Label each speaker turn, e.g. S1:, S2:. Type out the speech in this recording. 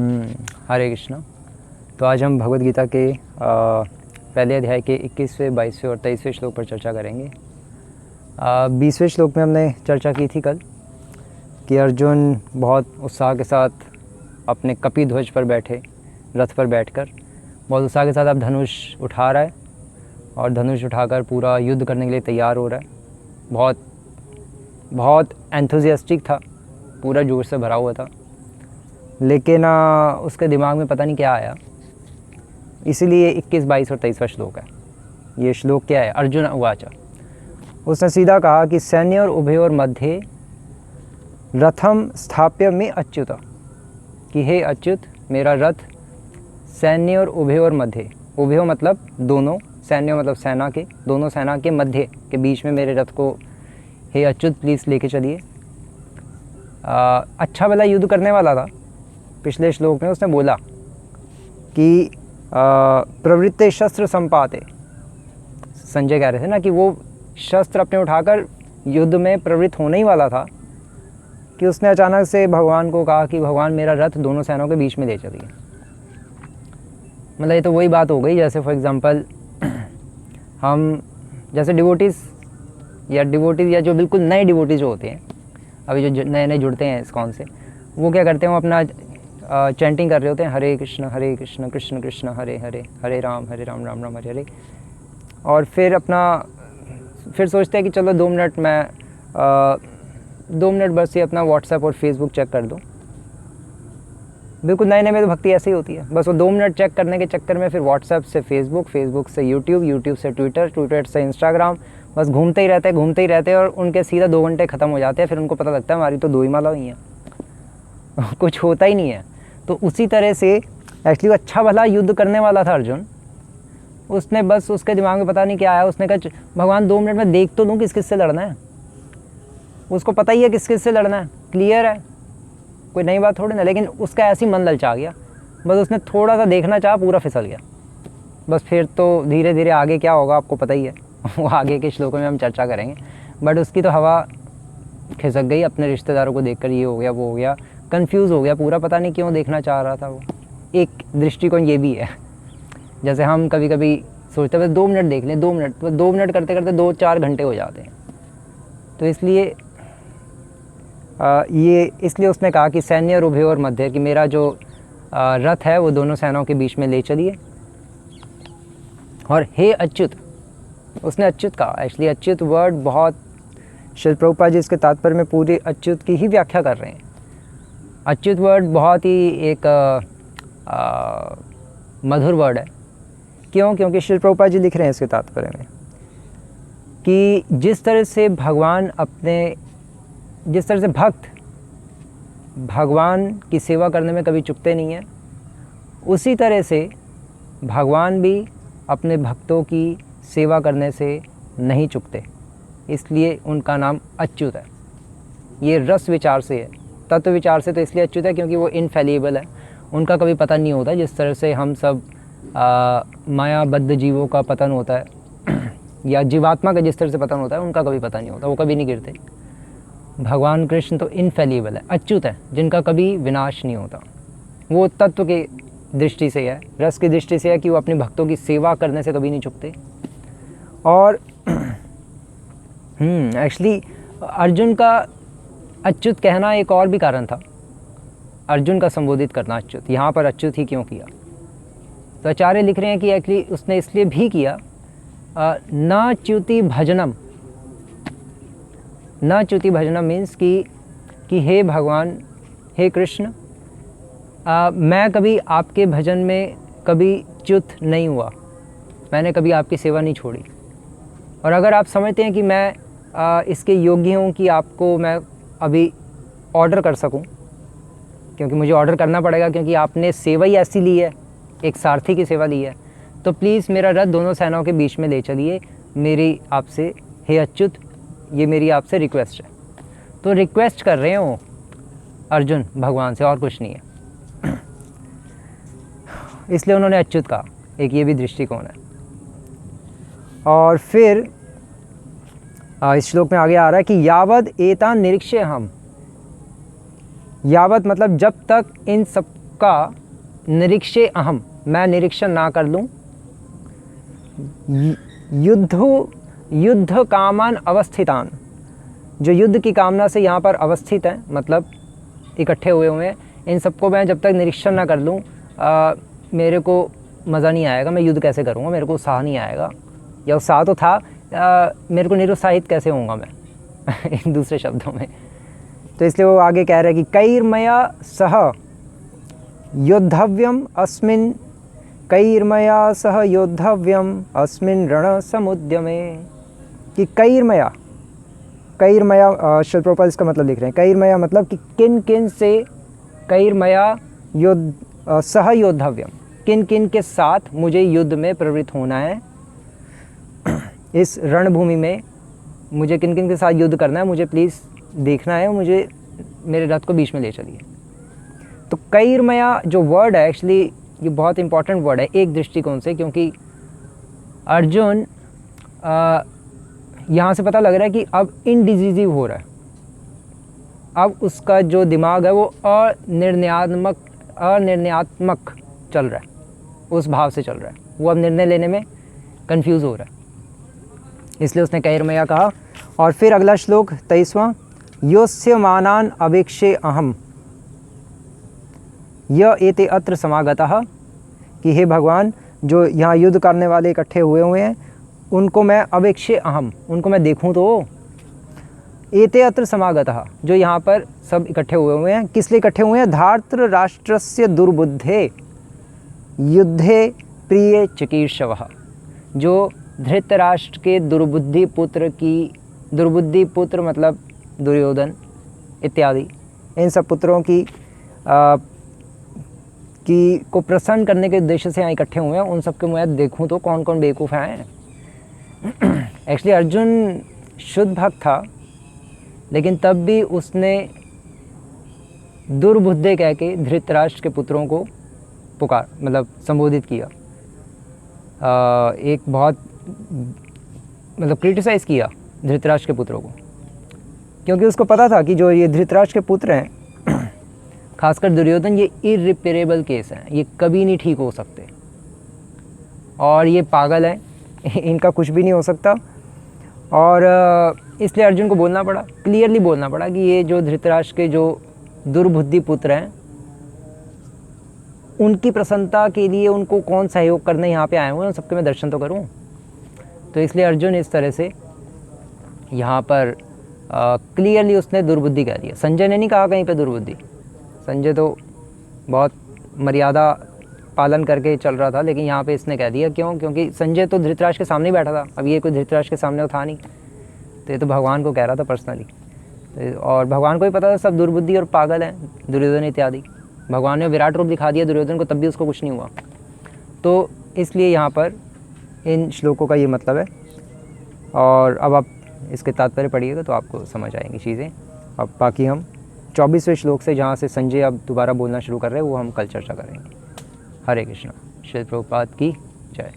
S1: हरे कृष्णा। तो आज हम भगवद गीता के पहले अध्याय के 21वें, 22वें और 23वें श्लोक पर चर्चा करेंगे। 20वें श्लोक में हमने चर्चा की थी कल कि अर्जुन बहुत उत्साह के साथ अपने कपि ध्वज पर बैठे, रथ पर बैठकर बहुत उत्साह के साथ अब धनुष उठा रहा है और धनुष उठाकर पूरा युद्ध करने के लिए तैयार हो रहा है। बहुत एंथुजियास्टिक था, पूरा जोश से भरा हुआ था, लेकिन उसके दिमाग में पता नहीं क्या आया, इसीलिए 21, 22 और 23वां श्लोक है। ये श्लोक क्या है? अर्जुन उवाच, उसने सीधा कहा कि सैन्य और उभयोर मध्य रथम स्थाप्य में अच्युत, कि हे अच्युत मेरा रथ सैन्य और उभयोर मध्य, उभयो मतलब दोनों, सैन्य मतलब सेना के, दोनों सेना के मध्य के बीच में मेरे रथ को हे अच्युत प्लीज़ लेके चलिए। अच्छा भला युद्ध करने वाला था। पिछले श्लोक में उसने बोला कि प्रवृत्ते शस्त्र संपाते, संजय कह रहे थे ना कि वो शस्त्र अपने उठाकर युद्ध में प्रवृत्त होने ही वाला था कि उसने अचानक से भगवान को कहा कि भगवान मेरा रथ दोनों सेनाओं के बीच में ले चलिए। मतलब ये तो वही बात हो गई जैसे फॉर एग्ज़ाम्पल हम जैसे डिवोटीज़ या जो बिल्कुल नए डिवोटीज़ जो होते हैं, अभी जो नए नए जुड़ते हैं इस्कॉन से, वो क्या करते हैं, वो अपना चैंटिंग कर रहे होते हैं, हरे कृष्ण कृष्ण कृष्ण हरे हरे, हरे राम राम राम हरे हरे, और फिर सोचते हैं कि चलो 2 मिनट मैं 2 मिनट बस ये अपना व्हाट्सएप और फेसबुक चेक कर दूँ। बिल्कुल नए नए में तो भक्ति ऐसे ही होती है, बस वो 2 मिनट चेक करने के चक्कर में फिर व्हाट्सएप से फेसबुक, फेसबुक से यूट्यूब, यूट्यूब से ट्विटर, ट्विटर से इंस्टाग्राम, बस घूमते ही रहते हैं और उनके सीधा 2 घंटे ख़त्म हो जाते हैं। फिर उनको पता लगता है हमारी तो 2 ही माला हुई हैं कुछ होता ही नहीं है। तो उसी तरह से एक्चुअली अच्छा भला युद्ध करने वाला था अर्जुन, उसने बस उसके दिमाग में पता नहीं क्या आया, उसने कहा भगवान 2 मिनट में देख तो लूँ किस किस से लड़ना है। उसको पता ही है किस किस से लड़ना है, क्लियर है, कोई नई बात थोड़ी ना, लेकिन उसका ऐसी मन ललचा गया, बस उसने थोड़ा सा देखना चाहा, पूरा फिसल गया। बस फिर तो धीरे धीरे आगे क्या होगा आपको पता ही है वो आगे के श्लोकों में हम चर्चा करेंगे। बट उसकी तो हवा खिसक गई, अपने रिश्तेदारों को देखकर ये हो गया वो हो गया, कंफ्यूज हो गया पूरा, पता नहीं क्यों देखना चाह रहा था वो। एक दृष्टिकोण ये भी है, जैसे हम कभी कभी सोचते हैं बस 2 मिनट देख लें, 2 मिनट, तो 2 मिनट करते करते 2-4 घंटे हो जाते हैं। तो इसलिए इसलिए उसने कहा कि सैन्य और उभयोर मध्य, कि मेरा जो रथ है वो दोनों सेनाओं के बीच में ले चलिए। और हे अच्युत, उसने अच्युत कहा। एक्चुअली अच्युत वर्ड बहुत, श्रील प्रभुपाद जी इसके तात्पर्य में पूरी अच्युत की ही व्याख्या कर रहे हैं। अच्युत वर्ड बहुत ही एक मधुर वर्ड है। क्यों? क्योंकि श्रील प्रभुपाद जी लिख रहे हैं इसके तात्पर्य में कि जिस तरह से भक्त भगवान की सेवा करने में कभी चूकते नहीं हैं, उसी तरह से भगवान भी अपने भक्तों की सेवा करने से नहीं चूकते, इसलिए उनका नाम अच्युत है। ये रस विचार से है, तत्व विचार से तो इसलिए अच्युत है क्योंकि वो इनफैलिएबल है, उनका कभी पतन नहीं होता। जिस तरह से हम सब मायाबद्ध जीवों का पतन होता है या जीवात्मा का जिस तरह से पतन होता है, उनका कभी पतन नहीं होता, वो कभी नहीं गिरते। भगवान कृष्ण तो इनफैलिएबल है, अच्युत है, जिनका कभी विनाश नहीं होता। वो तत्व के दृष्टि से है, रस की दृष्टि से है कि वो अपने भक्तों की सेवा करने से कभी नहीं चूकते। और एक्चुअली अर्जुन का अच्युत कहना एक और भी कारण था, अर्जुन का संबोधित करना अच्युत, यहाँ पर अच्युत ही क्यों किया? तो आचार्य लिख रहे हैं कि एक्चुअली उसने इसलिए भी किया, न च्युति भजनम, न च्युति भजनम मीन्स कि हे भगवान, हे कृष्ण, मैं कभी आपके भजन में कभी च्युत नहीं हुआ, मैंने कभी आपकी सेवा नहीं छोड़ी। और अगर आप समझते हैं कि मैं इसके योग्य हूँ कि आपको मैं अभी ऑर्डर कर सकूँ, क्योंकि मुझे ऑर्डर करना पड़ेगा क्योंकि आपने सेवा ही ऐसी ली है, एक सारथी की सेवा ली है, तो प्लीज़ मेरा रथ दोनों सेनाओं के बीच में ले चलिए, मेरी आपसे, हे अच्युत, ये मेरी आपसे रिक्वेस्ट है। तो रिक्वेस्ट कर रहे हो अर्जुन भगवान से, और कुछ नहीं है, इसलिए उन्होंने अच्युत कहा। एक ये भी दृष्टिकोण है। और फिर इस श्लोक में आगे आ रहा है कि यावद एतान निरीक्ष्य हम, यावत मतलब जब तक इन सब का निरीक्षे अहम, मैं निरीक्षण ना कर लूँ, युद्ध कामान अवस्थितान, जो युद्ध की कामना से यहाँ पर अवस्थित हैं, मतलब इकट्ठे हुए हैं, इन सबको मैं जब तक निरीक्षण ना कर लूँ मेरे को मज़ा नहीं आएगा, मैं युद्ध कैसे करूँगा, मेरे को उत्साह नहीं आएगा, या उत्साह तो था मेरे को निरुत्साहित कैसे होऊंगा मैं इन दूसरे शब्दों में। तो इसलिए वो आगे कह रहे हैं कि कैर्मया सह योद्धव्यम अस्मिन्, कैर्मया सह योद्धव्यम अस्मिन् रण समुद्यमे, कि कैर्मया, कैर्मया शिल प्रभुपाद इसका मतलब लिख रहे हैं, कैर्मया मतलब कि किन किन से, कैर्मया सह योद्धव्यम, किन किन के साथ मुझे युद्ध में प्रवृत्त होना है, इस रणभूमि में मुझे किन किन के साथ युद्ध करना है, मुझे प्लीज़ देखना है, मुझे मेरे रथ को बीच में ले चलिए। तो कैर्मया जो वर्ड है एक्चुअली ये बहुत इंपॉर्टेंट वर्ड है एक दृष्टिकोण से, क्योंकि अर्जुन यहाँ से पता लग रहा है कि अब इनडिसिजिव हो रहा है, अब उसका जो दिमाग है वो अनिर्णयात्मक चल रहा है, उस भाव से चल रहा है, वो अब निर्णय लेने में कंफ्यूज हो रहा है, इसलिए उसने कैर्मया कहा। और फिर अगला श्लोक 23वां, योस्य मानान अवेक्षे अहम य एते अत्र समागतः, कि हे भगवान जो यहाँ युद्ध करने वाले इकट्ठे हुए हैं उनको मैं अवेक्षे अहम, उनको मैं देखूँ तो, एते अत्र समागतः, जो यहाँ पर सब इकट्ठे हुए हैं, किस लिए इकट्ठे हुए हैं, धार्तृ राष्ट्रस्य दुर्बुद्धे युद्धे प्रिय चिकीर्षवः, जो धृतराष्ट्र के दुर्बुद्धि पुत्र की, दुर्बुद्धि पुत्र मतलब दुर्योधन इत्यादि, इन सब पुत्रों की को प्रसन्न करने के उद्देश्य से यहाँ इकट्ठे हुए हैं, उन सबके मैं देखूँ तो कौन कौन बेवकूफ़ हैं। एक्चुअली अर्जुन शुद्ध भक्त था, लेकिन तब भी उसने दुर्बुद्धे कह के धृतराष्ट्र के पुत्रों को पुकार मतलब संबोधित किया, एक बहुत मतलब क्रिटिसाइज़ किया धृतराष्ट्र के पुत्रों को, क्योंकि उसको पता था कि जो ये धृतराष्ट्र के पुत्र हैं खासकर दुर्योधन, ये इरिपेरेबल केस हैं, ये कभी नहीं ठीक हो सकते और ये पागल हैं, इनका कुछ भी नहीं हो सकता। और इसलिए अर्जुन को बोलना पड़ा, क्लियरली बोलना पड़ा कि ये जो धृतराष्ट्र के जो दुर्बुद्धि पुत्र हैं उनकी प्रसन्नता के लिए उनको कौन सहयोग करने यहाँ पे आए हुए हैं, सबके मैं दर्शन तो करूँ। तो इसलिए अर्जुन इस तरह से यहाँ पर क्लियरली उसने दुर्बुद्धि कह दिया। संजय ने नहीं कहा कहीं पे दुर्बुद्धि, संजय तो बहुत मर्यादा पालन करके चल रहा था, लेकिन यहाँ पे इसने कह दिया। क्यों? क्योंकि संजय तो धृतराष्ट्र के सामने ही बैठा था, अब ये कोई धृतराष्ट्र के सामने था नहीं, तो ये तो भगवान को कह रहा था पर्सनली, और भगवान को ही पता था सब दुर्बुद्धि और पागल हैं दुर्योधन इत्यादि। भगवान ने विराट रूप दिखा दिया दुर्योधन को, तब भी उसको कुछ नहीं हुआ। तो इसलिए यहाँ पर इन श्लोकों का ये मतलब है, और अब आप इसके तात्पर्य पढ़िएगा तो आपको समझ आएंगी चीज़ें। अब बाकी हम 24वें श्लोक से जहाँ से संजय अब दोबारा बोलना शुरू कर रहे हैं वो हम कल चर्चा करेंगे। हरे कृष्णा। श्री प्रभुपाद की जय।